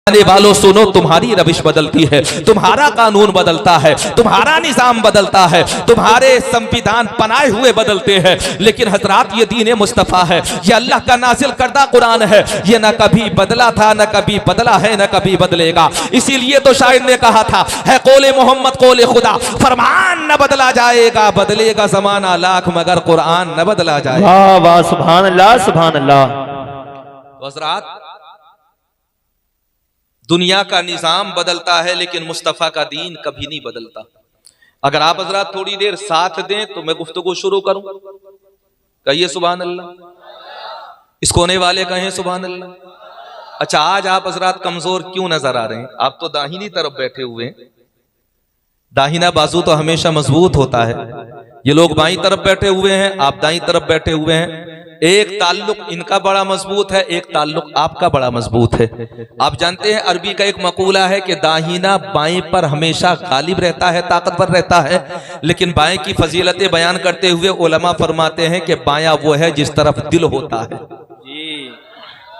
आने वालों सुनो, तुम्हारी रविश बदलती है, तुम्हारा कानून बदलता है, तुम्हारा निजाम बदलता है, तुम्हारे संविधान बनाए हुए बदलते हैं, लेकिन हजरात ये दीन मुस्तफ़ा है, ये अल्लाह का नाजिल करदा कुरान है, ये न कभी बदला था, न कभी बदला है, न कभी बदलेगा। इसीलिए तो शायर ने कहा था, है कौले मोहम्मद कौले खुदा, फरमान न बदला जाएगा, बदलेगा जमाना लाख मगर कुरान न बदला जाएगा। वाह वाह, सुभान अल्लाह सुभान अल्लाह। हजरात दुनिया का निजाम बदलता है, लेकिन मुस्तफ़ा का दीन कभी नहीं बदलता। अगर आप हजरात थोड़ी देर साथ दें तो मैं गुफ्तगू शुरू करूं। कहिए सुभान अल्लाह। इस कोने वाले कहें सुभान अल्लाह। अच्छा, आज आप हजरात कमजोर क्यों नजर आ रहे हैं? आप तो दाहिनी तरफ बैठे हुए हैं, दाहिना बाजू तो हमेशा मजबूत होता है। ये लोग बाईं तरफ बैठे हुए हैं, आप दाईं तरफ बैठे हुए हैं। एक ताल्लुक इनका बड़ा मजबूत है, एक ताल्लुक आपका बड़ा मजबूत है। आप जानते हैं अरबी का एक मकूला है कि दाहिना बाएं पर हमेशा गालिब रहता है, ताकतवर रहता है, लेकिन बाएं की फजीलतें बयान करते हुए उलमा फरमाते हैं कि बायां वो है जिस तरफ दिल होता है।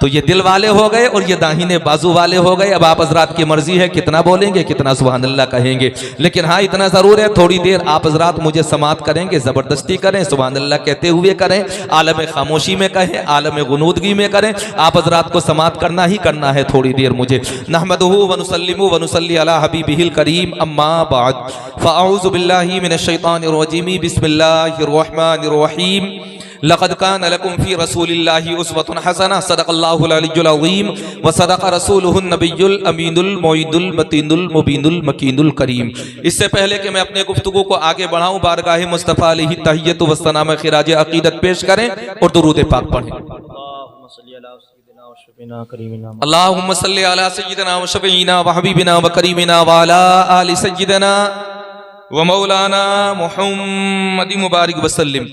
तो ये दिल वाले हो गए और ये दाहिने बाजू वाले हो गए। अब आप हजरात की मर्जी है कितना बोलेंगे, कितना सुभान अल्लाह कहेंगे, लेकिन हाँ इतना जरूर है थोड़ी देर आप हजरात मुझे समात करेंगे, जबरदस्ती करें, सुभान अल्लाह कहते हुए करें, आलम खामोशी में कहें, आलम गुनूदगी में करें, आप हजरात को समात करना ही करना है थोड़ी देर मुझे। नहमदुहु व नुसल्लिमु व नुसल्ली अला हबीबिहिल करीम, अम्मा बाद, फ़अऊज़ु बिल्लाहि मिनश शैतानिर रजीम, बिस्मिल्लाहिर रहमानिर रहीम। लक़द कान लकुम फ़ी रसूलिल्लाहि उस्वतुन हसना, सदक़ल्लाहुल अलिय्युल अज़ीम व सदक़ रसूलुहुन नबियुल अमीनुल मुईदुल मतीनुल मुबीनुल मकीनुल करीम। इससे पहले कि मैं अपने गुफ्तगू को आगे बढ़ाऊं, बारगाह मुस्तफ़ा अलैहि तहिय्यतु व सलाम खिराज अक़ीदत पेश करें और दुरूद पाक पढ़ें। अल्लाहुम्मा सल्लि अला सय्यिदिना व शफ़ीना व हबीबिना व करीमिना व अला आलि सय्यिदिना व मौलाना मुहम्मद मुबारक वसल्लम।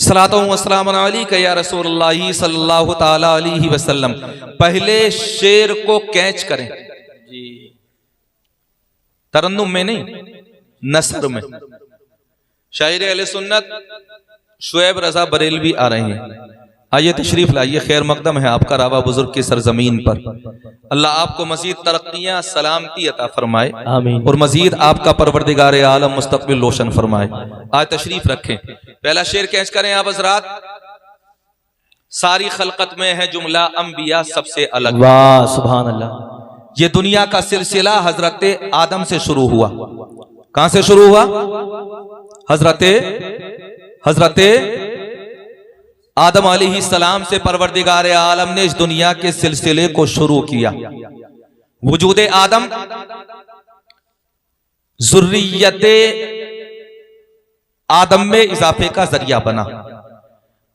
सलातो व सलाम अलैका या रसूलुल्लाह सल्लल्लाहु ताला अलैहि वसल्लम। पहले शेर को कैच करें जी, तरन्नुम में नहीं, नसर में। शायर अहले सुन्नत शुएब रजा बरेलवी आ रहे हैं। आइए तशरीफ लाइए, खैर मकदम है आपका रावा बुजुर्ग की सरजमीन पर। अल्लाह आपको मजीद तरक्कियां सलामती अता फरमाए, आमीन, और मजीद आपका परवरदिगार आलम मुस्तकबिल रोशन फरमाए। आज तशरीफ रखें, पहला शेर कैच करें आप हजरात। सारी खलकत में है जुमला अंबिया सबसे अलग। वाह सुभान अल्लाह। ये दुनिया का सिलसिला हजरत आदम से शुरू हुआ। कहां से शुरू हुआ? हजरत आदम अलैहिस्सलाम से परवरदिगार आलम ने इस दुनिया के सिलसिले को शुरू किया। वजूद आदम ज़ुर्रियते आदम में इजाफे का जरिया बना।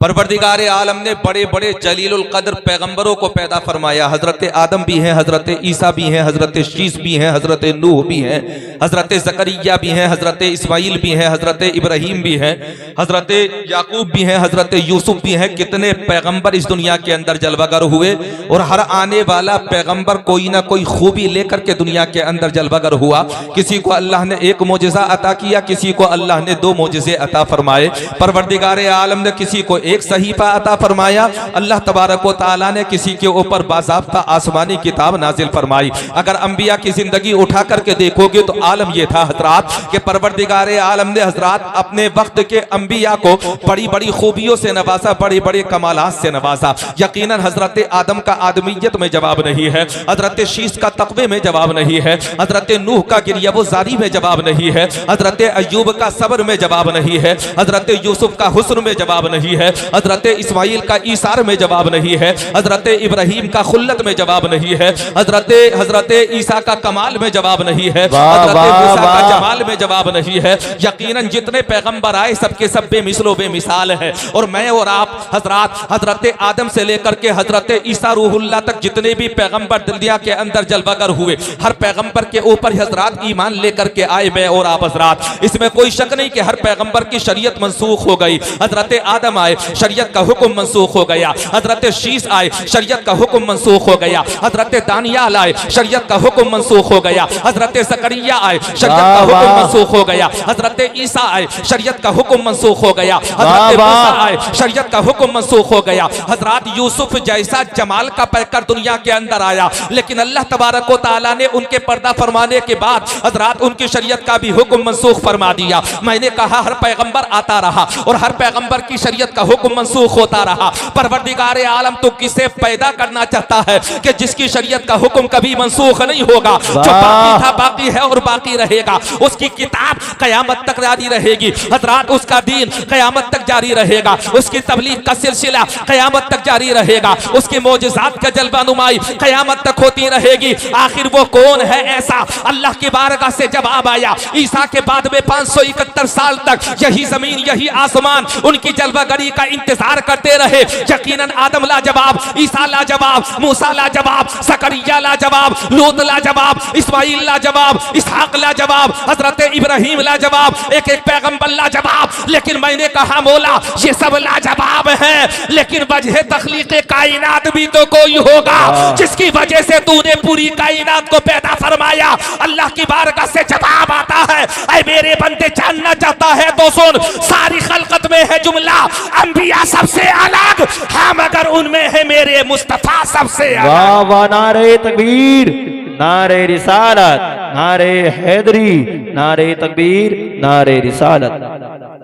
परवरदिगार आलम ने बड़े बड़े जलीलुल कद्र पैगंबरों को पैदा फरमाया। हजरत आदम भी हैं, हजरत ईसा भी हैं, हजरत शीस भी हैं, हजरत नूह भी हैं, हजरत ज़करिया भी हैं, हजरत इस्माइल भी हैं, हजरत इब्राहिम भी हैं, हजरत याकूब भी हैं, हजरत यूसुफ भी हैं। कितने पैगंबर इस दुनिया के अंदर जलवागर हुए, और हर आने वाला पैगंबर कोई ना कोई खूबी लेकर के दुनिया के अंदर जलवागर हुआ। किसी को अल्लाह ने एक मोजिज़ा अता किया, किसी को अल्लाह ने 2 मोजिज़े अता फरमाए। परवरदिगार आलम ने किसी को एक सहीफा अता फरमाया, अल्लाह तबारक व तआला ने किसी के ऊपर बाज़ाब्ता आसमानी किताब नाजिल फरमाई। अगर अंबिया की जिंदगी उठा करके देखोगे तो आलम यह था हजरात कि परवरदिगार आलम ने हजरात अपने वक्त के अंबिया को बड़ी बड़ी खूबियों से नवाजा, बड़े बड़े कमालात से नवाजा। यकीनन हजरत आदम का आदमियत में जवाब नहीं है, हजरत शीस का तक़वे में जवाब नहीं है, हजरत नूह का गिरियावज़ारी में जवाब नहीं है, हजरत अय्यूब का सब्र में जवाब नहीं है, हजरत यूसुफ का हुस्न में जवाब नहीं है, हजरत इस्माइल का ईसार में जवाब नहीं है, हजरत इब्राहिम का खुल्लत में जवाब नहीं है, हजरत ईसा का कमाल में जवाब नहीं है, हजरत मूसा का जमाल में जवाब नहीं है। यकीनन जितने पैगंबर आए सबके सब बेमिसलो बेमिसाल है। और मैं और आप हजरात हजरत आदम से लेकर के हजरत ईसा रूहुल्लाह तक जितने भी पैगंबर दुनिया के अंदर जलवागर हुए, हर पैगंबर के ऊपर हजरात ईमान लेकर के आए। मैं और आप हजरात, इसमें कोई शक नहीं कि हर पैगंबर की शरीयत मनसूख हो गई। हजरत आदम आए, शरीयत का हुक्म मनसूख हो गया। हजरत शीस आए, शरीयत का हुक्म मनसूख हो गया। हजरत दानियाल आए, शरीयत का हुक्म मनसूख हो गया। हजरत ज़करिया आए, शरीयत का हुक्म मंसूख हो गया। हजरत ईसा आए, शरीयत का हुक्म मंसूख हो गया। हजरत मूसा आए, शरीयत का हुक्म मंसूख हो गया। हजरत यूसुफ जैसा जमाल का पैकर दुनिया के अंदर आया, लेकिन अल्लाह तबारक व तआला ने उनके पर्दा फरमाने के बाद हजरत उनकी शरीयत का भी हुक्म मंसूख फरमा दिया। मैंने कहा हर पैगंबर आता रहा और हर पैगंबर की शरीयत का हुक्म मंसूख होता रहा। परवरदिगार आलम तो किसे पैदा करना चाहता है कि जिसकी शरीयत का हुक्म कभी मंसूख नहीं होगा, जो बाकी था बाकी है और बाकी रहेगा। उसकी किताब कयामत तक जारी रहेगी हजरात, उसका दीन कयामत तक जारी रहेगा, उसकी तबलीग का सिलसिला कयामत तक जारी रहेगा, उसके मौजिज़ात का जलवानुमाई कयामत तक होती रहेगी। आखिर वो कौन है ऐसा? अल्लाह की बारगाह से जवाब आया। ईसा के बाद में 571 साल तक यही जमीन यही आसमान उनकी जलवागरी का इंतजार करते रहे। यकीनन आदम लाजवाब, ईसा लाजवाब, मूसा लाजवाब, सकरिया लाजवाब, लूत लाजवाब, इस्माइल लाजवाब, इसहाक लाजवाब, हजरत इब्राहिम लाजवाब, एक एक पैगंबर लाजवाब। लेकिन मैंने कहा मौला ये सब लाजवाब हैं, लेकिन वजह तख्लीक कायनात भी तो कोई होगा जिसकी वजह से तूने पूरी कायनात को पैदा फरमाया। अल्लाह की बारगाह से जवाब आता है, ऐ मेरे बंदे जानना चाहता है तो सुन, सारी खलकत में है जुमला अंबिया सबसे अलग, हाँ मगर उनमें है मेरे मुस्तफा सबसे अलग। वाह वाह, नारे तकबीर, नारे रिसालत, नारे हैदरी, नारे तकबीर, नारे रिसालत।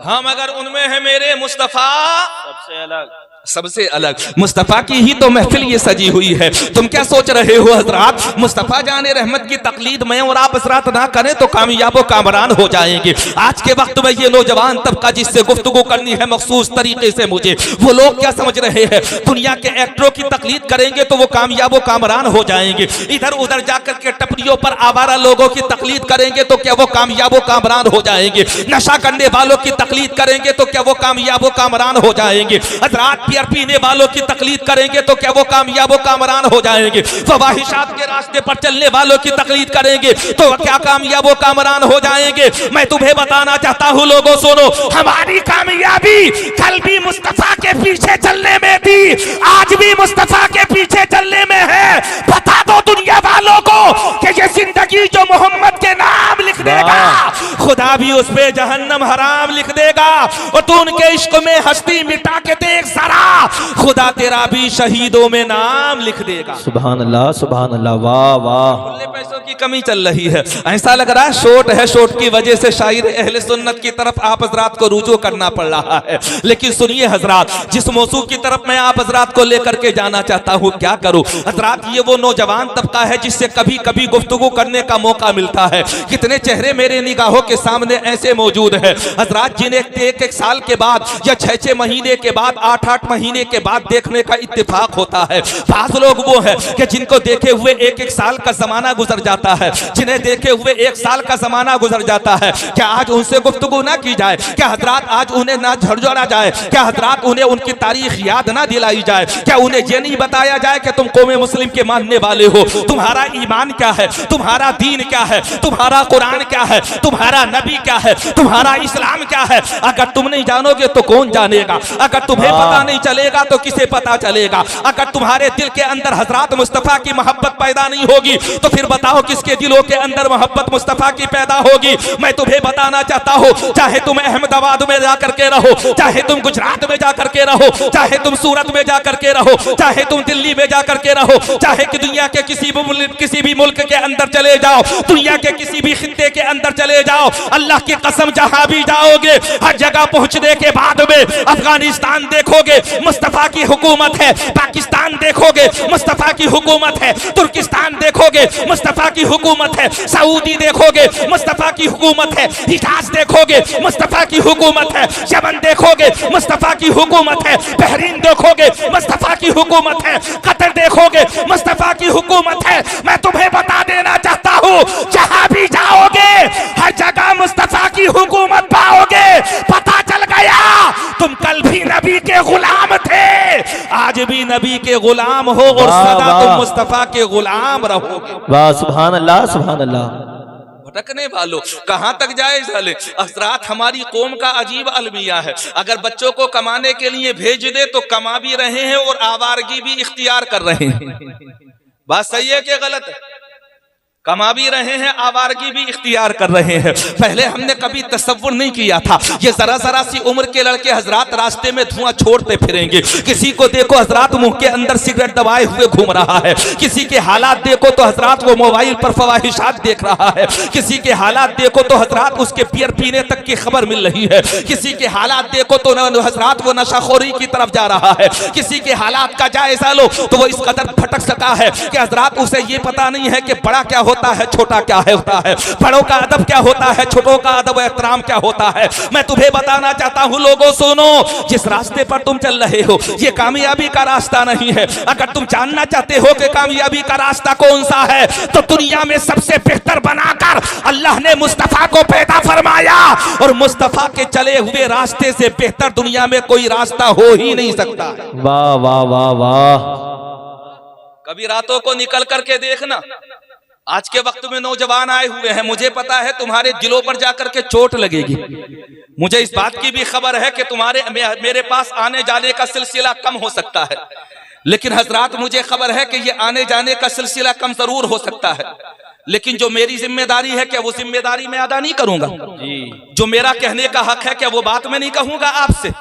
हाँ मगर उनमें है मेरे मुस्तफा सबसे अलग, सबसे अलग। मुस्तफ़ा की ही तो महफिल ये सजी हुई है। तुम क्या सोच रहे हो हजरात, मुस्तफ़ा जाने रहमत की तकलीद में और आप हजरात ना करें तो कामयाब व कामरान हो जाएंगे। आज के वक्त में ये नौजवान तबका जिससे गुफ्तगू करनी है मखसूस तरीके से मुझे, वो लोग क्या समझ रहे हैं दुनिया के एक्टरों की तकलीद करेंगे तो वो कामयाब व कामरान हो जाएंगे। इधर उधर जाकर के टपरियों पर आवारा लोगों की तकलीद करेंगे तो क्या वो कामयाब व कामरान हो जाएंगे। नशा करने वालों की तकलीद करेंगे तो क्या वो कामयाब व कामरान हो जाएंगे। हजरात बियर पीने वालों की तकलीद करेंगे तो क्या वो कामयाब व कामरान हो जाएंगे। फवाहिशात के रास्ते पर चलने वालों की तकलीद करेंगे तो क्या कामयाब व कामरान हो जाएंगे। मैं तुम्हें बताना चाहता हूं लोगों सुनो, हमारी कामयाबी कल भी मुस्तफा के पीछे चलने में थी, आज भी मुस्तफा के पीछे चलने में है। बता दो दुनिया वालों को कि ये जिंदगी जो मोहम्मद के नाम लिख देगा खुदा भी उस पे जहन्नम हराम लिख देगा। और तू उनके इश्क में हस्ती मिटा के देख जरा, खुदा तेरा भी शहीदों में नाम लिख देगा। सुभान अल्लाह, सुभान अल्लाह, वाह वाह। पैसों की कमी चल रही है, ऐसा लग रहा है शोट है, शोट की वजह से शायर अहले सुन्नत की तरफ आप हजरात को रुजू करना पड़ रहा है। लेकिन सुनिए हजरात, जिस मौजू की तरफ मैं आप हजरात को लेकर के जाना चाहता हूँ, क्या करूँ हजरात, ये वो नौजवान तबका है जिससे कभी कभी गुफ्तगू करने का मौका मिलता है। कितने चेहरे मेरे निगाहों के सामने ऐसे मौजूद है हजरात जिन्हें एक एक साल के बाद या 6-6 महीने के बाद 8-8 महीने के बाद देखने का इत्तेफाक होता है। बाज लोग वो है कि जिनको देखे हुए एक एक साल का जमाना गुजर जाता है, जिन्हें देखे हुए 1 साल का जमाना गुजर जाता है। क्या आज उनसे गुफ्तगू ना की जाए? क्या हजरात आज उन्हें ना झरझरा जाए? क्या हजरात उन्हें उनकी तारीख याद ना दिलाई जाए? क्या उन्हें ये नहीं बताया जाए कि तुम कौम मुस्लिम के मानने वाले हो, तुम्हारा ईमान क्या है, तुम्हारा दीन क्या है, तुम्हारा कुरान क्या है, तुम्हारा नबी क्या है, तुम्हारा इस्लाम क्या है? अगर तुम नहीं जानोगे तो कौन जानेगा? अगर तुम्हें पता नहीं चलेगा तो किसे पता चलेगा? अगर तुम्हारे दिल के अंदर हजरत मुस्तफा की मोहब्बत पैदा नहीं होगी तो फिर बताओ किसके दिलों के अंदर मोहब्बत मुस्तफा की पैदा होगी। मैं तुम्हें बताना चाहता हूँ, चाहे तुम अहमदाबाद में जाकर के रहो, चाहे तुम गुजरात में जाकर के रहो, चाहे तुम सूरत में जाकर के रहो, चाहे तुम दिल्ली में जाकर के रहो, चाहे कि दुनिया के किसी भी मुल्क के अंदर चले जाओ, दुनिया के किसी भी खित्ते के अंदर चले जाओ, अल्लाह की कसम जहां भी जाओगे हर जगह पहुंचने के बाद में अफगानिस्तान देखोगे मुस्तफा की हुकूमत है, पाकिस्तान देखोगे मुस्तफा की हुकूमत है, तुर्किस्तान देखोगे मुस्तफा की हुकूमत है, सऊदी देखोगे मुस्तफा की हुकूमत है, हिजाज देखोगे मुस्तफा की हुकूमत है, यमन देखोगे मुस्तफा की हुकूमत है, बहरीन देखोगे मुस्तफा की हुकूमत है, कतर देखोगे मुस्तफा की हुकूमत है। मैं तुम्हें बता देना चाहता हूँ जहां भी जाओगे हर जगह मुस्तफा की हुकूमत पाओगे। पता चल गया तुम कल भी नबी के गुलाम थे, आज भी नबी के गुलाम हो और सदा तुम मुस्तफा के गुलाम रहोगे। वाह, सुभान अल्लाह, सुभान अल्लाह। भटकने वालों कहां तक जाए जाले। हजरात हमारी कौम का अजीब अलमिया है, अगर बच्चों को कमाने के लिए भेज दे तो कमा भी रहे हैं और आवारगी भी इख्तियार कर रहे हैं। बात सही है कि गलत है? कमा भी रहे हैं, आवारगी भी इख्तियार कर रहे हैं। पहले हमने कभी तसव्वुर नहीं किया था ये जरा जरा सी उम्र के लड़के हजरात रास्ते में धुआं छोड़ते फिरेंगे। किसी को देखो हजरात मुंह के अंदर सिगरेट दबाए हुए घूम रहा है, किसी के हालात देखो तो हजरात वो मोबाइल पर फवाहिशात देख रहा है, किसी के हालात देखो तो हजरात उसके बियर पीने तक की खबर मिल रही है, किसी के हालात देखो तो हजरात वो नशाखोरी की तरफ जा रहा है, किसी के हालात का जायजा लो तो वो इस कदर भटक सका है कि हजरात उसे ये पता नहीं है कि बड़ा क्या होता है, छोटा क्या होता है, बड़ों का अदब क्या होता है, छोटों का अदब एहतराम क्या होता है। मैं तुम्हें बताना चाहता हूं लोगों सुनो, जिस रास्ते पर तुम चल रहे हो ये कामयाबी का रास्ता नहीं है। अगर तुम जानना चाहते हो कि कामयाबी का रास्ता कौन सा है तो दुनिया में सबसे बेहतर बनाकर अल्लाह ने मुस्तफा को पैदा फरमाया, और मुस्तफा के चले हुए रास्ते से बेहतर दुनिया में कोई रास्ता हो ही नहीं सकता। वाह वाह वाह वाह। कभी रातों को निकल करके देखना, आज के वक्त में नौजवान आए हुए हैं, मुझे पता है तुम्हारे दिलों पर जाकर के चोट लगेगी। मुझे इस बात की भी खबर है कि तुम्हारे मेरे पास आने जाने का सिलसिला कम हो सकता है, लेकिन हजरात मुझे खबर है कि ये आने जाने का सिलसिला कम जरूर हो सकता है, लेकिन जो मेरी जिम्मेदारी है क्या वो जिम्मेदारी मैं अदा नहीं करूंगा? जो मेरा कहने का हक है क्या वो बात मैं नहीं कहूंगा आपसे?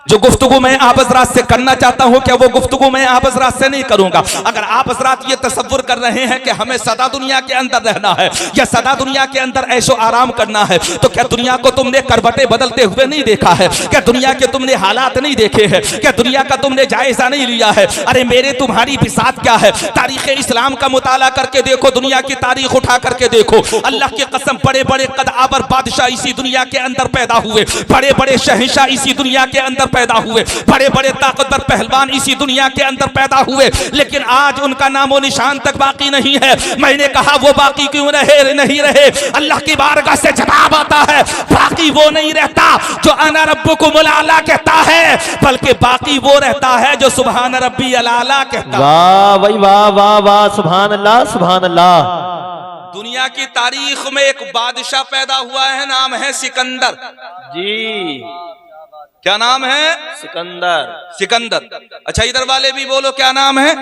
जो गुफ्तगू मैं आप हज़रात से करना चाहता हूं क्या वो गुफ्तगू मैं आप हज़रात से नहीं करूंगा? अगर आप हज़रात ये तसव्वुर कर रहे हैं कि हमें सदा दुनिया के अंदर रहना है या सदा दुनिया के अंदर ऐशो आराम करना है, तो क्या दुनिया को तुमने करवटें बदलते हुए नहीं देखा है? क्या दुनिया के तुमने हालात नहीं देखे हैं? क्या दुनिया का तुमने जायजा नहीं लिया है? अरे मेरे तुम्हारी बिसात क्या है? तारीख इस्लाम का मुताला करके देखो, दुनिया की तारीख उठा करके देखो। अल्लाह की कसम बड़े बड़े कदावर बादशाह इसी दुनिया के अंदर पैदा हुए, बड़े बड़े शहंशाह इसी दुनिया के अंदर पैदा हुए, बड़े बड़े ताकतवर पहलवान इसी दुनिया के अंदर पैदा हुए, लेकिन आज उनका नामो निशान तक बाकी नहीं है। मैंने कहा वो बाकी क्यों नहीं रहे? अल्लाह की बारगाह से जवाब आता है, बाकी वो नहीं रहता जो अना रब्बुकुमुल आला कहता है, बल्कि बाकी वो रहता है जो सुभान रब्बी अल-आला कहता है। वाह भाई वाह वाह वाह, सुभान अल्लाह सुभान अल्लाह। दुनिया की तारीख में एक बादशाह पैदा हुआ है, नाम है सिकंदर जी। क्या नाम है? सिकंदर। सिकंदर। अच्छा इधर वाले भी बोलो क्या नाम है?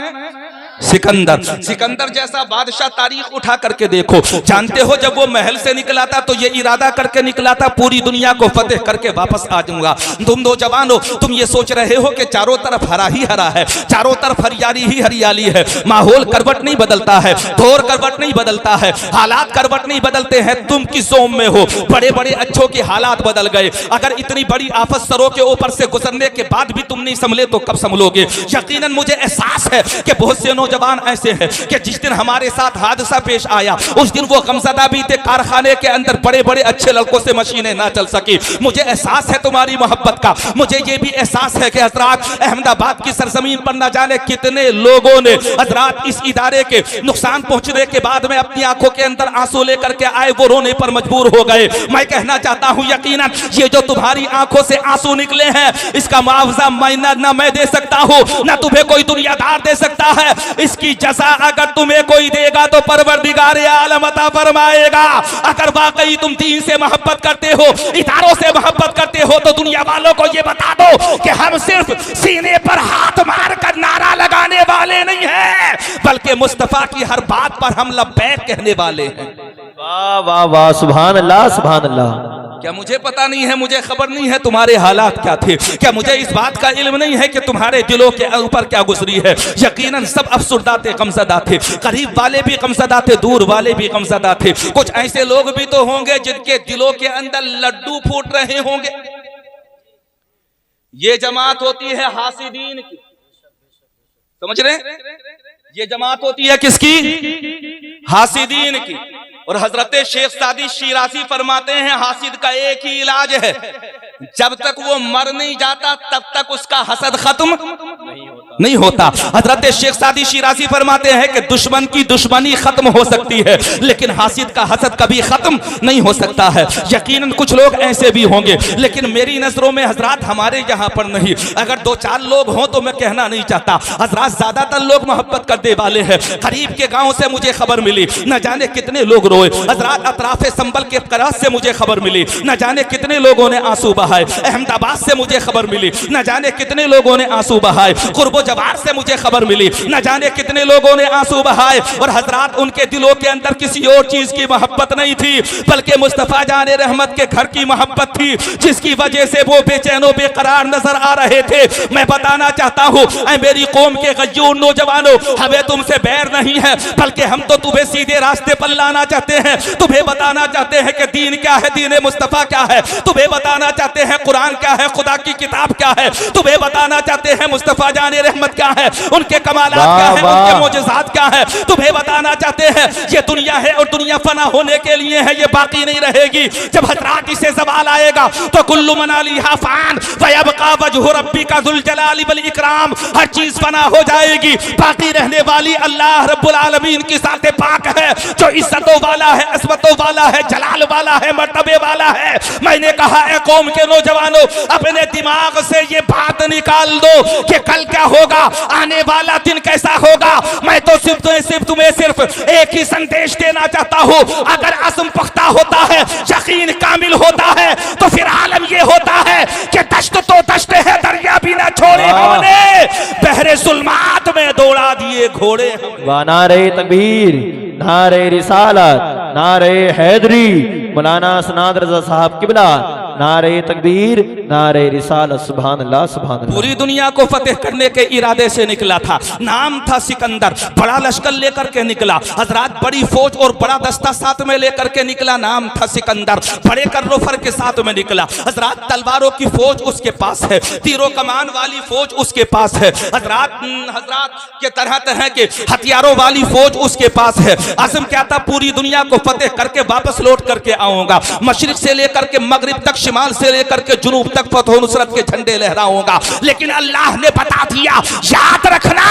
सिकंदर। सिकंदर जैसा बादशाह तारीख उठा करके देखो। जानते हो जब वो महल से निकला था तो ये इरादा करके निकला था पूरी दुनिया को फतेह करके वापस आ जाऊंगा। तुम नौजवानों तुम ये सोच रहे हो कि चारों तरफ हरा ही हरा है, चारों तरफ हरियाली ही हरियाली है, माहौल करवट नहीं बदलता है, दौर करवट नहीं बदलता है, हालात करवट नहीं बदलते हैं। तुम किस जोम में हो? बड़े बड़े अच्छों के हालात बदल गए। अगर इतनी बड़ी आफत सरों के ऊपर से गुजरने के बाद भी तुम नहीं संभले तो कब संभलोगे? यकीनन मुझे एहसास है कि बहुत से नौजवान ऐसे हैं कि जिस दिन हमारे साथ हादसा पेश आया उस दिन वो गमज़दा भी थे, कारखाने के अंदर बड़े बड़े अच्छे लड़कों से मशीनें ना चल सकी। मुझे एहसास है तुम्हारी मोहब्बत का, मुझे ये भी एहसास है कि हजरात अहमदाबाद की सरजमीन पर न जाने कितने लोगों ने हजरात इस इदारे के नुकसान पहुंचने के बाद में अपनी आंखों के अंदर आंसू लेकर के आए, वो रोने पर मजबूर हो गए। मैं कहना चाहता हूं यकीनन ये जो तुम्हारी आंखों से आंसू निकले हैं इसका मुआवजा ना मैं दे सकता हूं, ना तुम्हें कोई दुनियादार दे सकता है। इसकी जज़ा अगर तुम्हें कोई देगा तो परवरदिगार आलम अता फरमाएगा। अगर वाकई तुम दीन से मोहब्बत करते हो, इदारों से मोहब्बत करते हो, तो दुनिया वालों को ये बता दो कि हम सिर्फ सीने पर हाथ मार कर नारा लगाने वाले नहीं हैं, बल्कि मुस्तफा की हर बात पर हम लब्बैक कहने वाले हैं। वाह वाह वाह, सुभान अल्लाह सुभान अल्लाह। क्या मुझे पता नहीं है, मुझे खबर नहीं है तुम्हारे हालात क्या थे? क्या मुझे इस बात का इल्म नहीं है कि तुम्हारे दिलों के ऊपर क्या गुजरी है? यकीनन सब अफसुर्दा थे, गमज़दा थे, करीब वाले भी गमज़दा थे, दूर वाले भी गमज़दा थे। कुछ ऐसे लोग भी तो होंगे जिनके दिलों के अंदर लड्डू फूट रहे होंगे। ये जमात होती है हासिदीन की, समझ रहे? ये जमात होती है किसकी? हासिदीन की। और हजरत शेख सादी शिराजी फरमाते हैं हासिद का एक ही इलाज है, जब तक वो मर नहीं जाता तब तक उसका हसद खत्म नहीं होता। हजरत शेख सादी शिराजी फरमाते हैं कि दुश्मन की दुश्मनी खत्म हो सकती है लेकिन हासिद का हसद कभी खत्म नहीं हो सकता है। यकीनन कुछ लोग ऐसे भी होंगे, लेकिन मेरी नजरों में हजरात हमारे यहाँ पर नहीं। अगर दो चार लोग हों तो मैं कहना नहीं चाहता, हजरात ज्यादातर लोग मोहब्बत करने वाले हैं। करीब के गाँव से मुझे खबर मिली, न जाने कितने लोग रोए। हजरात अतराफे संबल के करास से मुझे खबर मिली, न जाने कितने लोगों ने आंसू बहाए। अहमदाबाद से मुझे खबर मिली, न जाने कितने लोगों ने आंसू बहाए। कुर्बो जवार से मुझे खबर मिली, न जाने कितने लोगों ने आंसू बहाए और हजरात उनके दिलों के अंदर किसी और चीज की मोहब्बत नहीं थी बल्कि मुस्तफा जाने रहमत के घर की मोहब्बत थी, जिसकी वजह से वो बेचैनो बेकरार नजर आ रहे थे। मैं बताना चाहता हूँ ऐ मेरी कौम के गयूर नौजवानों, हमें तुमसे बैर नहीं है बल्कि हम तो तुम्हें सीधे रास्ते पर लाना चाहते हैं। तुम्हें बताना चाहते हैं कि दीन क्या है, दीन मुस्तफा क्या है। तुम्हें बताना चाहते हैं कुरान क्या है, खुदा की किताब क्या है। तुम्हें बताना चाहते हैं मुस्तफा जाने रहमत क्या है, उनके कमालात क्या है, उनके मोजज़ात क्या है। तुम्हें बताना चाहते हैं ये दुनिया है और दुनिया फना होने के लिए है, ये बाकी नहीं रहेगी। जब हजरात इसे ज़वाल आएगा तो कुल्लु मन अलैहा फ़ान व यबक़ा वजहु रब्बिका ज़ुल जलाली वल इकराम, हर चीज फना हो जाएगी, बाकी रहने वाली अल्लाह रब्बुल आलमीन की ज़ात पाक है जो इज्जतों वाला है, असमतों वाला है, जलाल वाला है, मर्तबे वाला है। मैंने कहा है कौम के नौजवानों, अपने दिमाग से ये बात निकाल दो कि कल क्या होगा, आने वाला दिन कैसा होगा। मैं तो सिर्फ एक ही संदेश देना चाहता हूँ, अगर अज़्म पुख्ता होता है, यकीन कामिल होता है तो फिर आलम ये होता है कि दश्त तो दश्त है, दरिया भी ना छोड़े हमने, बहरे जुल्मात में दौड़ा दिए घोड़े। वाह नारे तकबीर, नारे रिसालत, नारे हैदरी, मौलाना सनाद रज़ा साहब किबला, नारे तकबीर, नारे रिसालत, सुभान अल्लाह सुभान अल्लाह। पूरी दुनिया को फतेह करने के इरादे से निकला था, नाम था सिकंदर, बड़ा लश्कर लेकर के निकला हजरात, बड़ी फौज और बड़ा दस्ता साथ में लेकर के निकला, नाम था सिकंदर, बड़े कर्रोफर के साथ में निकला हजरात। तलवारों की फौज उसके पास है, तीरों कमान वाली फौज उसके पास है हजरात, के तरह तरह के हथियारों वाली फौज उसके पास है। अज़्म क्या था, पूरी दुनिया को फतेह करके वापस लौट करके आऊंगा, मशरिक से लेकर के मगरिब तक, शिमाल से लेकर के जुनूब तक फतह नुसरत के झंडे लहराऊंगा। लेकिन अल्लाह ने बता दिया, याद रखना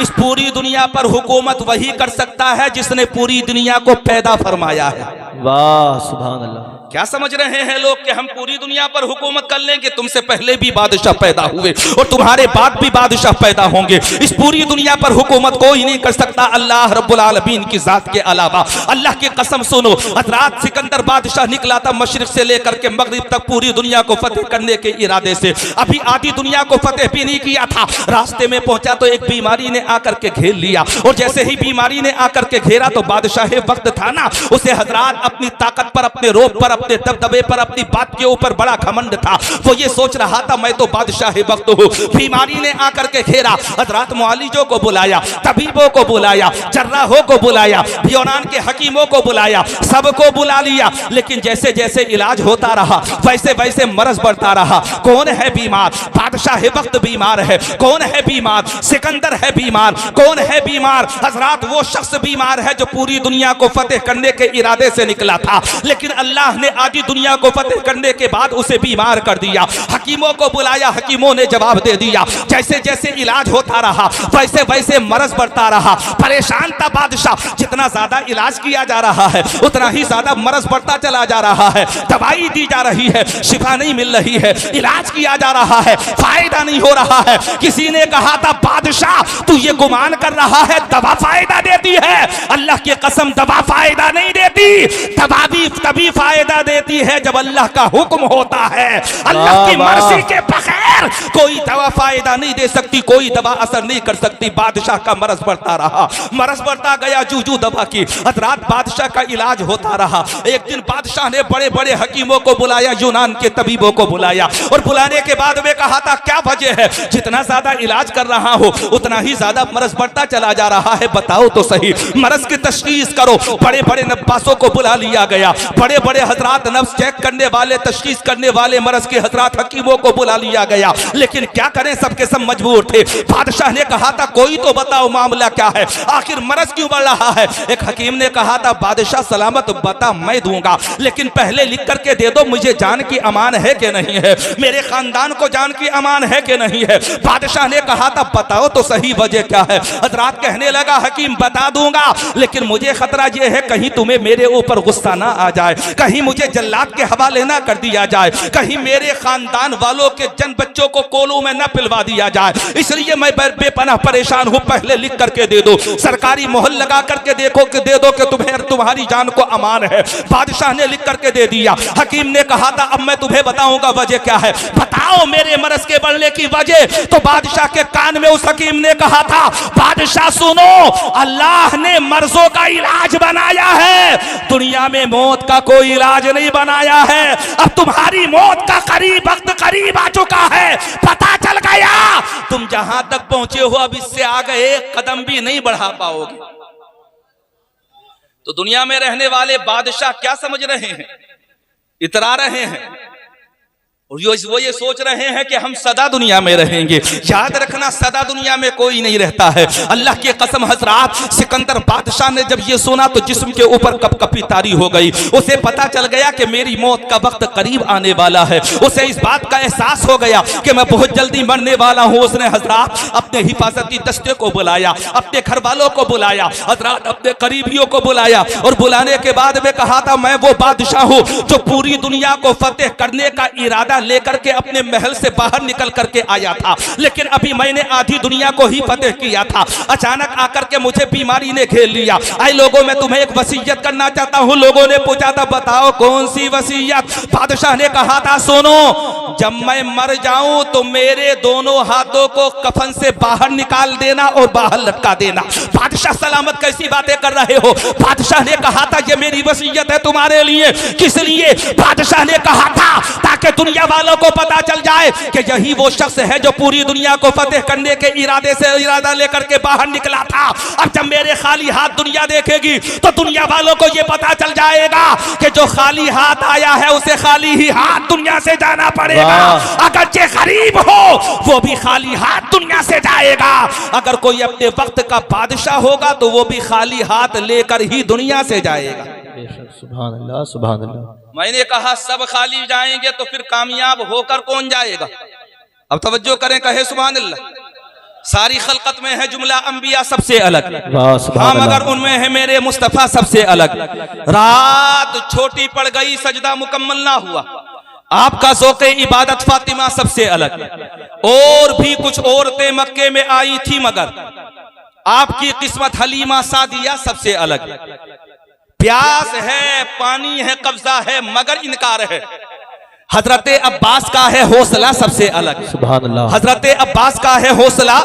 इस पूरी दुनिया पर हुकूमत वही कर सकता है जिसने पूरी दुनिया को पैदा फरमाया है। वाह सुभान अल्लाह। क्या समझ रहे हैं लोग कि हम पूरी दुनिया पर हुकूमत कर लेंगे? तुमसे पहले भी बादशाह पैदा हुए और तुम्हारे बाद भी बादशाह पैदा होंगे। इस पूरी दुनिया पर हुकूमत कोई नहीं कर सकता अल्लाह रब्बुल आलमीन की जात के अलावा। अल्लाह की कसम सुनो, हजरात सिकंदर बादशाह निकला था मशरिक से लेकर के मगरिब तक पूरी दुनिया को फतेह करने के इरादे से। अभी आधी दुनिया को फतेह भी नहीं किया था, रास्ते में पहुंचा तो एक बीमारी ने आकर के घेर लिया, और जैसे ही बीमारी ने आकर के घेरा तो बादशाह वक्त था ना, उसे हजरात अपनी ताकत पर, अपने रोब पर, अपने दबदबे पर, अपनी बात के ऊपर बड़ा घमंड था। वो ये सोच रहा था मैं तो बादशाह वक्त हूँ। बीमारी ने आकर के घेरा, हजरात मुआलिजों को बुलाया, तबीबों को बुलाया, जर्राहों को बुलाया, यूनान के हकीमों को बुलाया, सबको बुला लिया। लेकिन जैसे जैसे इलाज होता रहा वैसे वैसे मरज बढ़ता रहा। कौन है बीमार? बादशाह वक्त बीमार है। कौन है बीमार? सिकंदर है बीमार। कौन है बीमार? हजरात वो शख्स बीमार है जो पूरी दुनिया को फतेह करने के इरादे से निकला था, लेकिन अल्लाह ने आधी दुनिया को फतेह करने के बाद उसे बीमार कर दिया। हकीमों को बुलाया, हकीमों ने जवाब दे दिया। जैसे जैसे इलाज होता रहा वैसे वैसे मरज बढ़ता रहा। परेशान था बादशाह, जितना ज्यादा इलाज किया जा रहा है उतना ही ज्यादा मरज बढ़ता चला जा रहा है। दवाई दी जा रही है, शिफा नहीं मिल रही है। इलाज किया जा रहा है, फायदा नहीं हो रहा है। किसी ने कहा था बादशाह तू ये गुमान कर रहा है दवा फायदा देती है। अल्लाह की कसम दवा फायदा नहीं देती, दवा भी तभी फायदा देती है जब अल्लाह का हुक्म होता है। अल्लाह की मर्जी के बगैर कोई दवा फायदा नहीं दे सकती, कोई दवा असर नहीं कर सकती। बादशाह का मरज बढ़ता रहा, मरज बढ़ता गया जूजू दवा की। हजरात बादशाह का इलाज होता रहा। एक दिन बादशाह ने बड़े बड़े हकीमों को बुलाया, यूनान के तबीबों को बुलाया, और बुलाने के बाद में कहा था क्या वजह है, जितना ज्यादा इलाज कर रहा हो उतना ही ज्यादा मरज बढ़ता चला जा रहा है, बताओ तो सही, मरज की तशखीस करो। बड़े बड़े नब्बासों को बुला लिया गया, बड़े बड़े हजरात नफ्स चेक करने वाले, तशखीस करने वाले मरज के हजरात हकीमों को बुला लिया गया। लेकिन क्या करें, सबके सब मजबूर थे। बादशाह ने कहा था कोई तो बताओ मामला क्या है, आखिर मरज क्यों बढ़ रहा है। एक हकीम ने कहा था बादशाह सलामत बता मैं दूंगा, लेकिन पहले लिख करके दे दो मुझे जान की अमान है कि नहीं है, मेरे खानदान को जान की अमान है कि नहीं है। बादशाह ने कहा था बताओ तो सही वजह क्या है। हजरात कहने लगा हकीम बता दूंगा, लेकिन मुझे खतरा यह है कहीं तुम्हें मेरे ऊपर पर गुस्सा ना आ जाए, कहीं मुझे जल्लाद के हवाले ना कर दिया जाए, कहीं मेरे खानदान वालों के जन बच्चों को कोलों में न पिलवा दिया जाए, इसलिए मैं बेपनाह परेशान हूं। पहले लिख करके दे दो, सरकारी मोहर लगा करके देखो कि दे दो कि तुम्हारी जान को अमान है। बादशाह ने लिख करके दे दिया। हकीम ने कहा था अब मैं तुम्हें बताऊंगा वजह क्या है, बताओ मेरे मरज के बढ़ने की वजह। तो बादशाह के कान में उस हकीम ने कहा था, बादशाह सुनो, अल्लाह ने मर्जों का इलाज बनाया है, दुनिया में मौत का कोई इलाज नहीं बनाया है। अब तुम्हारी मौत का वक्त करीब आ चुका है, पता चल गया तुम जहां तक पहुंचे हो अब इससे आगे एक कदम भी नहीं बढ़ा पाओगे। तो दुनिया में रहने वाले बादशाह क्या समझ रहे हैं, इतरा रहे हैं और वो ये सोच रहे हैं कि हम सदा दुनिया में रहेंगे। याद रखना सदा दुनिया में कोई नहीं रहता है। अल्लाह की कसम हजरात, सिकंदर बादशाह ने जब ये सुना तो जिस्म के ऊपर कपकपी तारी हो गई। उसे पता चल गया कि मेरी मौत का वक्त करीब आने वाला है। उसे इस बात का एहसास हो गया कि मैं बहुत जल्दी मरने वाला हूँ। उसने हजरात अपने हिफाजती दस्ते को बुलाया, अपने घर वालों को बुलाया, हजरात अपने करीबियों को बुलाया और बुलाने के बाद में कहा था मैं वो बादशाह हूँ जो पूरी दुनिया को फतेह करने का इरादा लेकर के अपने महल से बाहर निकल करके आया था, लेकिन अभी मैंने आधी दुनिया को ही फतेह किया था। अचानक आकर के मुझे बीमारी ने घेर लिया। आई लोगों, मैं तुम्हें एक वसीयत करना चाहता हूं। लोगों ने पूछा था बताओ कौन सी वसीयत। बादशाह ने कहा था सुनो, जब मैं मर जाऊं तो मेरे दोनों हाथों को कफन से बाहर निकाल देना और बाहर लटका देना। बादशाह सलामत कैसी बातें कर रहे हो। बादशाह ने कहा था ये मेरी वसीयत है तुम्हारे लिए। किस लिए? बादशाह ने कहा था ताकि दुनिया वालों को पता चल जाए कि यही वो शख्स है जो पूरी दुनिया को फतेह करने के इरादा लेकर के बाहर निकला था। अब जब मेरे खाली हाथ दुनिया देखेगी तो दुनिया वालों को यह पता चल जाएगा कि जो खाली हाथ आया है उसे खाली ही हाथ दुनिया से जाना पड़ेगा। अगर जे गरीब हो वो भी खाली हाथ दुनिया से जाएगा। अगर कोई अपने वक्त का बादशाह होगा तो वो भी खाली हाथ लेकर ही दुनिया से जाएगा। सुभान अल्लाह, सुभान अल्लाह। मैंने कहा सब खाली जाएंगे तो फिर कामयाब होकर कौन जाएगा? अब तवज्जो करें, कहे सुभान अल्लाह। सारी खलकत में है जुमला अंबिया सबसे अलग, हाँ मगर उनमें है मेरे मुस्तफा सबसे अलग। रात छोटी पड़ गई, सजदा मुकम्मल ना हुआ, आपका ज़ौक़े इबादत फातिमा सबसे अलग। और भी कुछ औरतें मक्के में आई थी मगर आपकी किस्मत हलीमा सादिया सबसे अलग। प्यास है, पानी है, कब्जा है, मगर इनकार है। हजरते अब्बास का है हौसला सबसे अलग। सुभान अल्लाह। हजरते अब्बास का है हौसला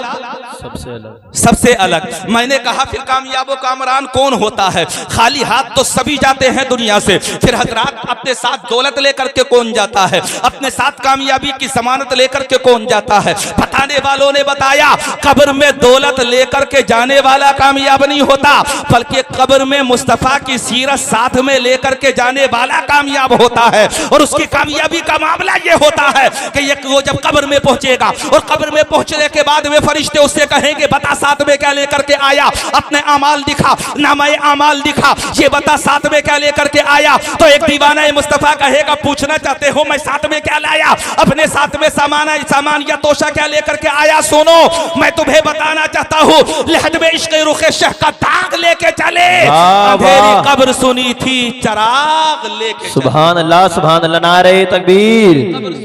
सबसे अलग, सबसे अलग। मैंने कहा फिर कामयाब व कामरान कौन होता है? खाली हाथ तो सभी जाते हैं दुनिया से। फिर हजरात अपने साथ दौलत लेकर के कौन जाता है? अपने साथ कामयाबी की जमानत लेकर के कौन जाता है? बताने वालों ने बताया कब्र में दौलत लेकर के जाने वाला कामयाब नहीं होता, बल्कि कब्र में मुस्तफा की सीरत साथ में लेकर के जाने वाला कामयाब होता है। और उसकी कामयाबी का मामला ये होता है कि वो जब कब्र में पहुंचेगा और कब्र में पहुंचने के बाद में फरिश्ते उससे कहेंगे बता साथ में क्या लेकर के आया? अपने अमाल दिखा, नामा अमाल दिखा, ये बता साथ में क्या लेकर के आया? तो एक दीवाना मुस्तफा कहेगा पूछना चाहते हो मैं साथ में क्या लाया? अपने साथ में सामान या तोशा क्या लेकर के आया? सुनो, मैं तुम्हें बताना चाहता हूँ, लहद में इश्क़ रुख़े शह का दाग लेके चले, अंधेरी कब्र सुनी थी चराग लेके। सुभान अल्लाह, सुभान अल्लाह। नारे तकबीर,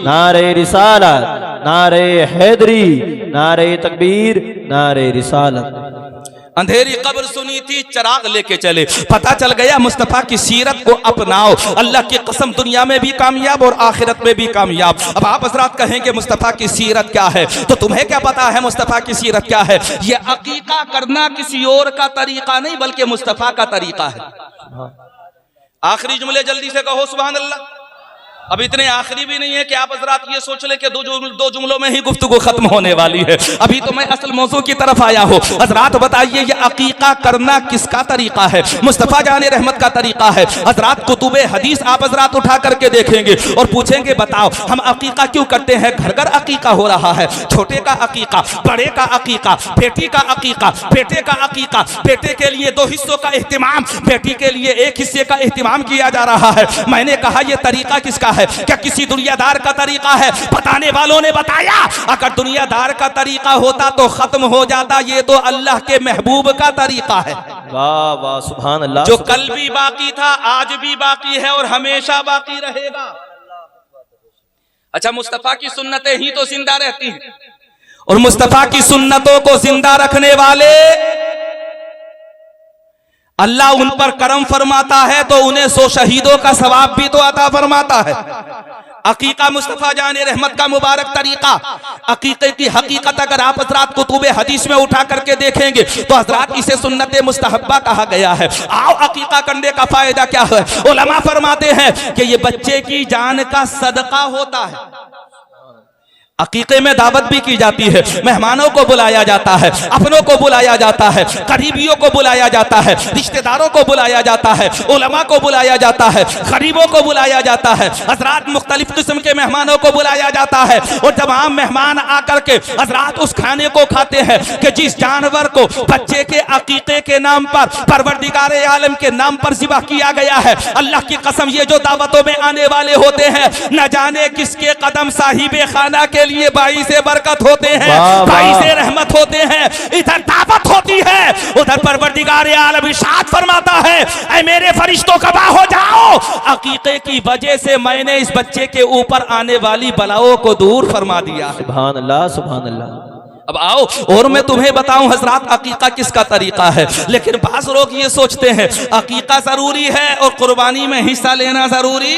नारे रिसालत, नारे हैदरी, नारे तकबीर, नारे रिसालत। अंधेरी कब्र सुनी थी चराग लेके चले। पता चल गया मुस्तफा की सीरत को अपनाओ, अल्लाह की कसम दुनिया में भी कामयाब और आखिरत में भी कामयाब। अब आप हज़रात कहेंगे मुस्तफा की सीरत क्या है? तो तुम्हें क्या पता है मुस्तफा की सीरत क्या है? ये अकीका करना किसी और का तरीका नहीं बल्कि मुस्तफा का तरीका है। आखिरी जुमले जल्दी से कहो सुभान अल्लाह। अब इतने आखिरी भी नहीं है कि आप हजरात ये सोच ले कि दो जुमलों में ही गुफ्तगू खत्म होने वाली है। अभी तो मैं असल मौजू की तरफ आया हूँ। हजरात बताइए ये अकीका करना किसका तरीका है? मुस्तफ़ा जाने रहमत का तरीका है। हजरात कुतुबे हदीस आप हजरात उठा करके देखेंगे और पूछेंगे बताओ हम अकीका क्यों करते हैं? घर घर अकीका हो रहा है, छोटे का अकीका, बड़े का अकीका, बेटी का अकीका, बेटे का अकीका, बेटे के लिए 2 हिस्सों का एहतिमाम, बेटी के लिए 1 हिस्से का एहतिमाम किया जा रहा है। मैंने कहा यह तरीका किसका है? क्या किसी दुनियादार का तरीका है? बताने वालों ने बताया अगर दुनियादार का तरीका होता तो खत्म हो जाता, ये तो अल्लाह के महबूब का तरीका है। वाह वाह सुभान अल्लाह। जो कल भी बाकी था, आज भी बाकी है और हमेशा बाकी रहेगा। अच्छा, मुस्तफा की सुन्नतें ही तो जिंदा रहती हैं, और मुस्तफा की सुन्नतों को जिंदा रखने वाले अल्लाह उन पर करम फरमाता है, तो उन्हें 100 शहीदों का सवाब भी तो अता फरमाता है। अकीका मुस्तफा जाने रहमत का मुबारक तरीका, अकीके की हकीकत अगर आप हजरात कुतुबे हदीस में उठा करके देखेंगे तो हजरात इसे सुन्नत मुस्तहब्बा कहा गया है। आओ, अकीका करने का फायदा क्या है? उलमा फरमाते हैं कि ये बच्चे की जान का सदका होता है। अकीके में दावत भी की जाती है, मेहमानों को बुलाया जाता है, अपनों को बुलाया जाता है, करीबियों को बुलाया जाता है, रिश्तेदारों को बुलाया जाता है, उलमा को बुलाया जाता है, गरीबों को बुलाया जाता है, हजरात मुख्तलिफ किस्म के मेहमानों को बुलाया जाता है। और जब आम मेहमान आकर के हजरात उस खाने को खाते हैं कि जिस जानवर को बच्चे के अकीके के नाम पर, परवरदिगार आलम के नाम पर ज़िबा किया गया है, अल्लाह की कसम ये जो दावतों में आने वाले होते हैं, न जाने किसके कदम साहिबे खाना के लिए बाई से बरकत होते हैं, बाई से रहमत होते हैं। इधर दावत होती है, उधर परवरदिगार आलम इरशाद फरमाता है, ऐ मेरे फरिश्तों गवाह हो जाओ, अकीके की वजह से मैंने इस बच्चे के ऊपर आने वाली बलाओं को दूर फरमा दिया। सुभान अल्लाह सुभान अल्लाह। अब आओ और मैं तुम्हें बताऊं हजरात अकीका किसका तरीका है। लेकिन बास लोग ये सोचते हैं अकीका जरूरी है और कुर्बानी में हिस्सा लेना जरूरी,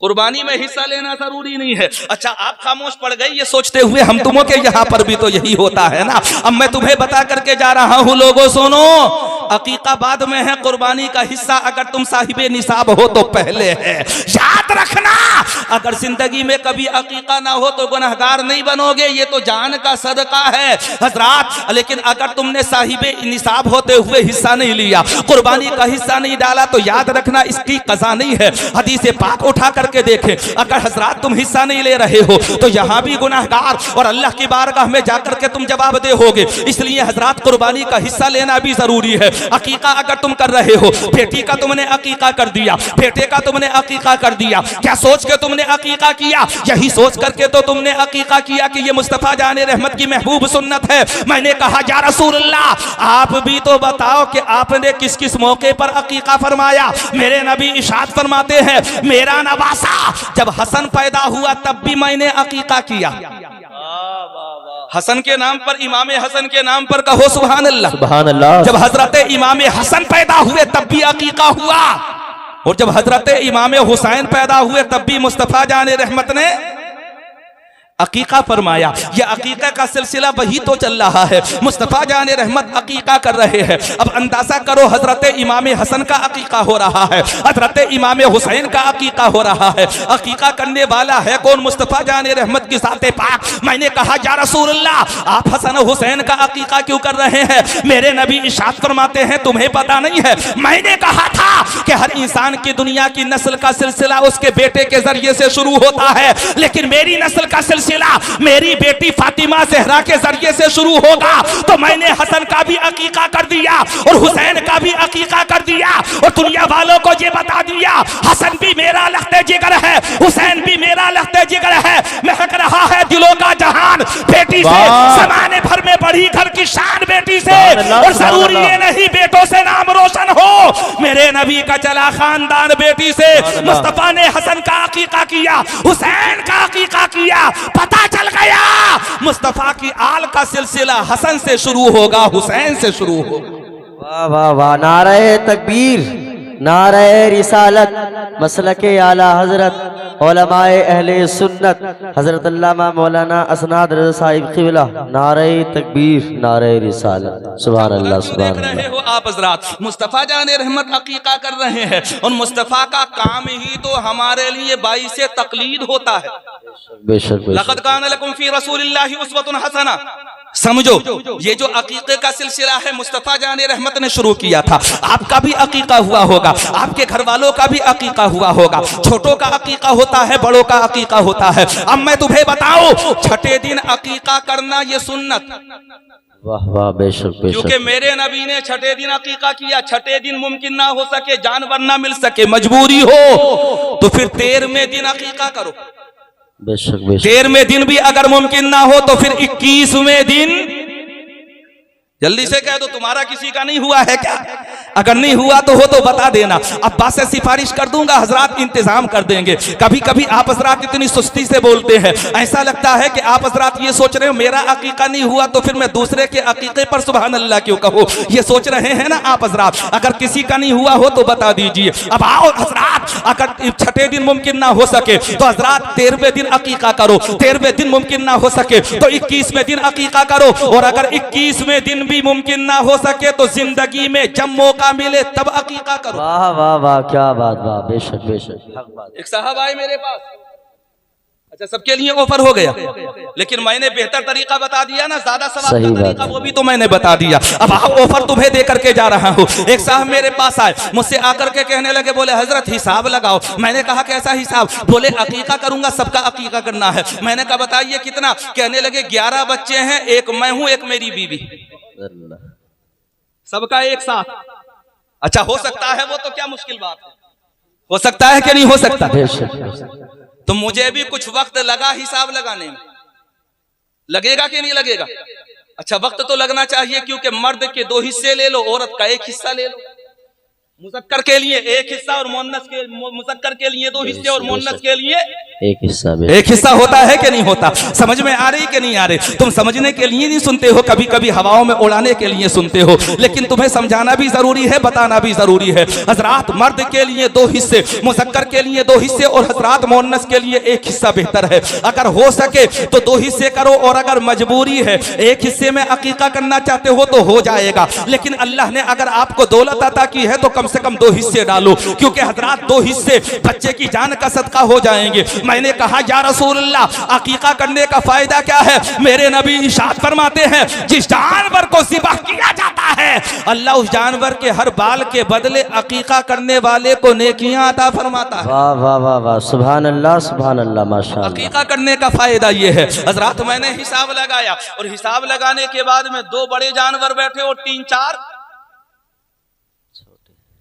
कुर्बानी में हिस्सा लेना जरूरी नहीं है। अच्छा, आप खामोश पड़ गए ये सोचते हुए हम तुमों के यहाँ पर भी तो यही होता है ना। अब मैं तुम्हें बता करके जा रहा हूँ, लोगों सुनो, अकीका बाद में है, कुर्बानी का हिस्सा अगर तुम साहिबे निसाब हो तो पहले है। याद रखना, अगर जिंदगी में कभी अकीका ना हो तो गुनहगार नहीं बनोगे, ये तो जान का सदका है हजरात। लेकिन अगर तुमने साहिबे निसाब होते हुए हिस्सा नहीं लिया, कुर्बानी का हिस्सा नहीं डाला, तो याद रखना इसकी कज़ा नहीं है। हदीस पाक उठा करके देखें, अगर हजरात तुम हिस्सा नहीं ले रहे हो तो यहाँ भी गुनहगार और अल्लाह की बारगाह में जाकर के तुम जवाब दे होगे। इसलिए हजरात कुर्बानी का हिस्सा लेना भी जरूरी है। अकीका अगर तुम कर रहे हो, बेटी का तुमने अकीका कर दिया, बेटे का तुमने अकीका कर दिया, क्या सोच के तुमने अकीका किया? यही सोच करके तो तुमने अकीका किया कि ये मुस्तफा जाने रहमत की महबूब सुन्नत है। मैंने कहा या रसूल अल्लाह, आप भी तो बताओ कि आपने किस किस मौके पर अकीका फरमाया। मेरे नबी इरशाद फरमाते हैं, मेरा नवासा जब हसन पैदा हुआ तब भी मैंने अकीका किया। हसन के नाम पर, इमाम हसन के नाम पर कहो सुभान अल्लाह सुभान अल्लाह। जब हजरत इमाम हसन पैदा हुए तब भी अकीका हुआ, और जब हजरत इमाम हुसैन पैदा हुए तब भी मुस्तफा जाने रहमत ने अकीका फरमाया। ये अकीका का सिलसिला वही तो चल रहा है। मुस्तफा जाने रहमत अकीका कर रहे हैं। अब अंदाजा करो, हजरत इमाम हसन का अकीका हो रहा है, हजरत इमाम हुसैन का अकीका हो रहा है। अकीका करने वाला है कौन? मुस्तफा जाने रहमत की ज़ाते पाक। मैंने कहा या रसूल अल्लाह, आप हसन हुसैन का अकीका क्यों कर रहे हैं? मेरे नबी इरशाद फरमाते हैं, तुम्हें पता नहीं है, मैंने कहा था कि हर इंसान की दुनिया की नस्ल का सिलसिला उसके बेटे के जरिए से शुरू होता है, लेकिन मेरी नस्ल का सिलसिला मेरी बेटी फातिमा ज़हरा के जरिए से शुरू होगा। तो मैंने हसन का भी अकीका कर दिया और हुसैन का भी अकीका कर दिया, और दुनिया वालों को ये बता दिया, हसन भी मेरा लख्ते जिगर है, हुसैन भी मेरा लख्ते जिगर है। महक रहा है दिलों का जहान बेटी से, ज़माने भर में बढ़ी घर की शान बेटी से, और जरूरी ये नहीं बेटों से नाम रोशन हो। मेरे नबी का चला खानदान बेटी से। मुस्तफा ने हसन का अकीका किया, हुसैन का अकीका किया। पता चल गया मुस्तफा की आल का सिलसिला हसन से शुरू होगा, हुसैन से शुरू होगा। वाह वाह वाह, नारे तकबीर, नारे रिसालत, मसलके आला हजरत उलमाए अहले सुन्नत हजरत अल्लामा मौलाना असनाद रज़ा साहिब क़िबला, नारे तकबीर, नारे रिसालत। सुभान अल्लाह सुभान अल्लाह। देख रहे हो आप हजरात, मुस्तफा जाने रहमत अकीका कर रहे हैं, और मुस्तफा का काम ही तो हमारे लिए बाइस तकलीद होता है। बेशक लक़द कान लकुम फी रसूलिल्लाहि उस्वतुन हसना। समझो, ये जो अकीके का सिलसिला है मुस्तफा जाने रहमत ने शुरू किया था। आपका भी अकीका हुआ होगा, आपके घर वालों का भी अकीका हुआ होगा। छोटों का अकीका होता है, बड़ों का अकीका होता है। अब मैं तुम्हें बताऊं, छठे दिन अकीका करना ये सुन्नत। वाह वाह, बेशक बेशक। क्योंकि मेरे नबी ने छठे दिन अकीका किया। छठे दिन मुमकिन ना हो सके, जानवर ना मिल सके, मजबूरी हो, तो फिर 13वें दिन अकीका करो। बेशक बेशक। 13वें दिन भी अगर मुमकिन ना हो तो फिर 21वें दिन जल्दी से कह दो, तुम्हारा किसी का नहीं हुआ है क्या? अगर नहीं हुआ तो हो तो बता देना, अब्बा से सिफारिश कर दूंगा, हजरात इंतजाम कर देंगे। कभी कभी आप हजरात इतनी सुस्ती से बोलते हैं, ऐसा लगता है कि आप हजरात ये सोच रहे हो मेरा अकीका नहीं हुआ तो फिर मैं दूसरे के अकीके पर सुभान अल्लाह क्यों कहूं, ये सोच रहे हैं ना आप हजरात। अगर किसी का नहीं हुआ हो तो बता दीजिए। अब आओ हजरात, अगर छठे दिन मुमकिन ना हो सके तो हजरात 13वें दिन अकीका करो, 13वें दिन मुमकिन ना हो सके तो 21वें दिन अकीका करो, और अगर 21वें दिन भी मुमकिन ना हो सके तो जिंदगी में जब मौका मिले तब अकीका करो। वाह वाह वाह, क्या बात, वाह, बेशक बेशक, हक बात। एक साहब आए मेरे पास, अच्छा सबके लिए ऑफर हो गया, लेकिन मैंने बेहतर तरीका बता दिया ना, ज्यादा सवाब का तरीका वो भी तो मैंने बता दिया। अब ऑफर तुम्हें दे करके जा रहा हूँ। एक साहब मेरे पास आए, मुझसे आकर के कहने लगे, बोले हजरत हिसाब लगाओ। मैंने कहा कैसा हिसाब? बोले अकीका करूंगा, सबका अकीका करना है। मैंने कहा बताइए कितना? कहने लगे 11 बच्चे हैं, एक मैं हूं, एक मेरी बीवी, सबका एक साथ। अच्छा हो सकता है वो, तो क्या मुश्किल बात है, हो सकता है कि नहीं हो सकता? तो मुझे भी कुछ वक्त लगा हिसाब लगाने में, लगेगा कि नहीं लगेगा? अच्छा वक्त तो लगना चाहिए, क्योंकि मर्द के 2 हिस्से ले लो, औरत का 1 हिस्सा ले लो। मुज़क्कर के लिए 1 हिस्सा और मुज़क्कर के लिए 2 हिस्से और मुअन्नस के लिए 1 हिस्सा। 1 हिस्सा होता है कि नहीं होता? समझ में आ रही कि नहीं आ रही? तुम समझने के लिए नहीं सुनते हो, कभी कभी हवाओं में उड़ाने के लिए सुनते हो, लेकिन तुम्हें समझाना भी जरूरी है, बताना भी जरूरी है। हजरात मर्द के लिए 2 हिस्से, मुज़क्कर के लिए 2 हिस्से, और हजरात मुअन्नस के लिए 1 हिस्सा बेहतर है। अगर हो सके तो 2 हिस्से करो, और अगर मजबूरी है 1 हिस्से में अकीका करना चाहते हो तो हो जाएगा। लेकिन अल्लाह ने अगर आपको दौलत अता की है तो कम से कम 2 हिस्से डालो, क्योंकि हजरात 2 हिस्से बच्चे की जान का सदका हो जाएंगे। मैंने कहा या रसूल अल्लाह, अकीका करने का फायदा क्या है? मेरे नबी इरशाद फरमाते हैं, जिस जानवर को ज़िबह किया जाता है अल्लाह उस जानवर के हर बाल के बदले अकीका करने वाले को नेकियां अता फरमाता है। वाह वाह वाह वाह, सुभान अल्लाह सुभान अल्लाह, माशाअल्लाह। अकीका करने का फायदा ये है। हजरात मैंने हिसाब लगाया, और हिसाब लगाने के बाद में 2 बड़े जानवर बैठे और 3-4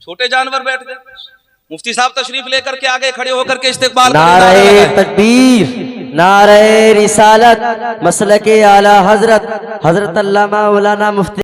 छोटे जानवर बैठ गए। मुफ्ती साहब तशरीफ लेकर के आगे खड़े होकर के इस्तिकबाल, नारे तकबीर, नारे रिसालत, मसलके आला हजरत, हजरत अल्लामा मौलाना मुफ्ती